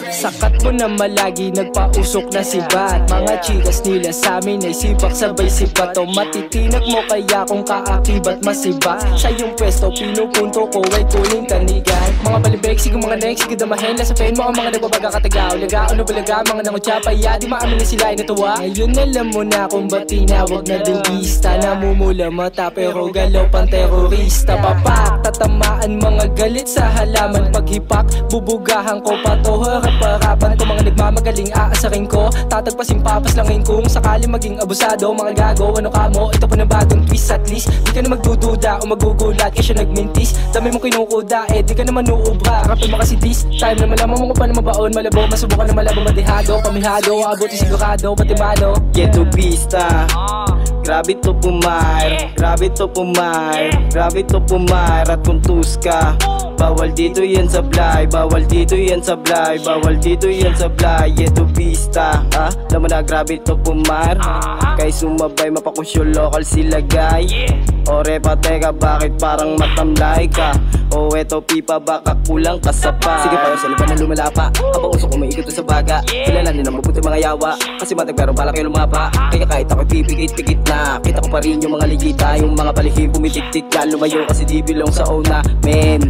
Sakat mo na malagi, nagpausok na si Bat. Mga chikas nila sa amin ay sibak, sabay sibat. O matitinag mo kaya kung kaakibat masiba. Sa iyong pwesto, pinupunto ko ay tuling tanigan. Mga balibek, sige mga next, sige damahin. Lasapin mo ang mga nagbabaga katagaw. Laga o nabalaga, mga nangutsapa, ya di maamin na sila ay natuwa. Ngayon alam mo na kung ba't tinawag na dugista. Namumula mata pero galaw pang terorista. Papak, tatamaan mga galit sa halaman. Paghipak, bubugahan ko pato. Harap-harapan ko mga nagmamagaling, aasarin ko. Tatagpasin papas langin kung sakali maging abusado. Mga gago, ano ka mo? Ito pa na bagong twist. At least, di ka na magdududa o magugulat kasi nagmintis. Dami mong kinukuda, di ka naman uubra. Harapin mo kasi this time na malaman mo kung paano mabaon. Malabo, masubukan na malabo, madihado, pamihado, abuti sigurado, batimano. Yeto pista, grabe to pumayr, grabe to pumayr, grabe to pumayr. At kung tuska, bawal dito yan sa blay, bawal dito yan sa blay, bawal dito yan sa blay. Yeto pista, alam mo na grabe to pumayr. Kay sumabay mapakusyo lokal sila gay. O repa teka bakit parang matamlay ka? O eto pipa baka kulang ka sa pa. Sige pa sa laban na lumalapa, habang usok ko maikot sa baga. Kilalanin ang mabuti mga yawa, kasi matag pero bala kayo lumapa. Kaya kahit ako'y pipikit-pikit na, kita ko pa rin yung mga ligita. Yung mga palihim pumitik-tik ka, lumayo kasi di bilong sa una men.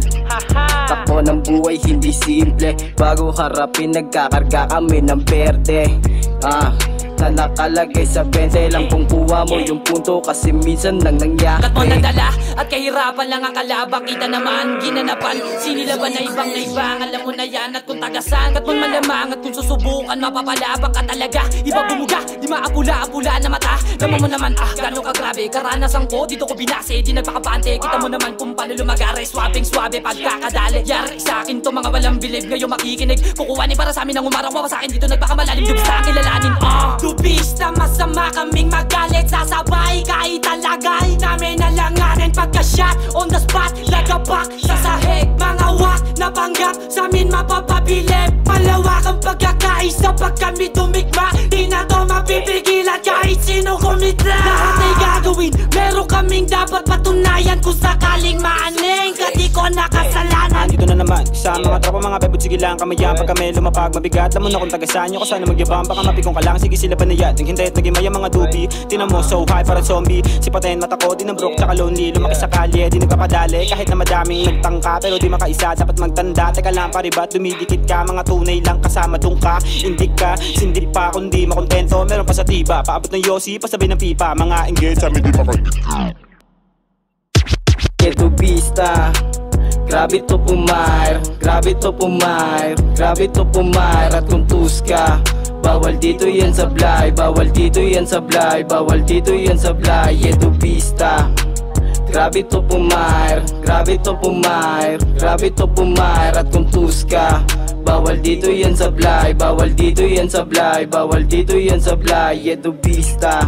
Takbo ng buhay hindi simple, bago harapin nagkakarga kami ng berde. Na nakalagay sa 20 lang kung kuha mo yung punto, kasi minsan nang nangyari. Kat mo nadala at kahirapan lang ang kalabang. Kita naman ginanapan, sinilaban na ibang naibang. Alam mo na yan at kung tagasan. Kat mo malamang at kung susubukan mapapalabang ka talaga. Iba bumuga, di maapula-apula na mata. Naman mo naman gano'ng kagrabe karanasan ko, dito ko binase, di nagpakabante. Kita mo naman kung paano lumagare, swabing-swabe pagkakadali. Yari sa akin to mga walang bilib, ngayon makikinig. Kukuha ni para sa amin ang umaraw sa akin dito nagpakamalalim. Dubista ang kilalanin, Dubista, masama kaming magalit. Sasabay kahit talagay namin alanganin. Pagka-shot on the spot, lagabak sa sahig. Mga wak na panggap sa amin mapapabilib. Palawak ang pagkakaisa pag kami tumigma. Di na to mapipigilan kahit sino kumita. Lahat ay gagawin, meron kaming dapat patunayan. Kung sakaling maaning ka di ko nakasalanan. Dito na naman sa mga tropa, mga bebot, sige lang kamayan. Pag kami lumapag mabigat, alam mo na kung tagasan nyo. Kasana magyabang, baka mapikong ka lang. Sige sila panayat, naghintay at naging maya mga dubi. Tinan mo, so high para zombie. Sipatayin mata ko, di na broke tsaka lonely. Lumaki sa kalye, di nagpapadali. Kahit na madaming nagtangka, pero di makaisa, dapat magtanda. Teka lang paribat, dumidikit ka. Mga tunay lang kasama dun ka. Hindi ka, sindi pa kundi makontento. Meron pa sa tiba, paabot ng yosi, pasabay ng pipa. Mga engage sa amin di makakita. Yeto pista, grabe to pumayr, grabe to pumayr, grabe to pumayr. At kung tuska, bawal dito yan sa blay, bawal dito yan sa blay, bawal dito yan sa blay. Yeto pista, grabe to pumayr, grabe to pumayr, grabe to pumayr. At kung tuska, bawal dito yan sa blay, bawal dito yan sa blay, bawal dito yan sa blay. Yeto pista.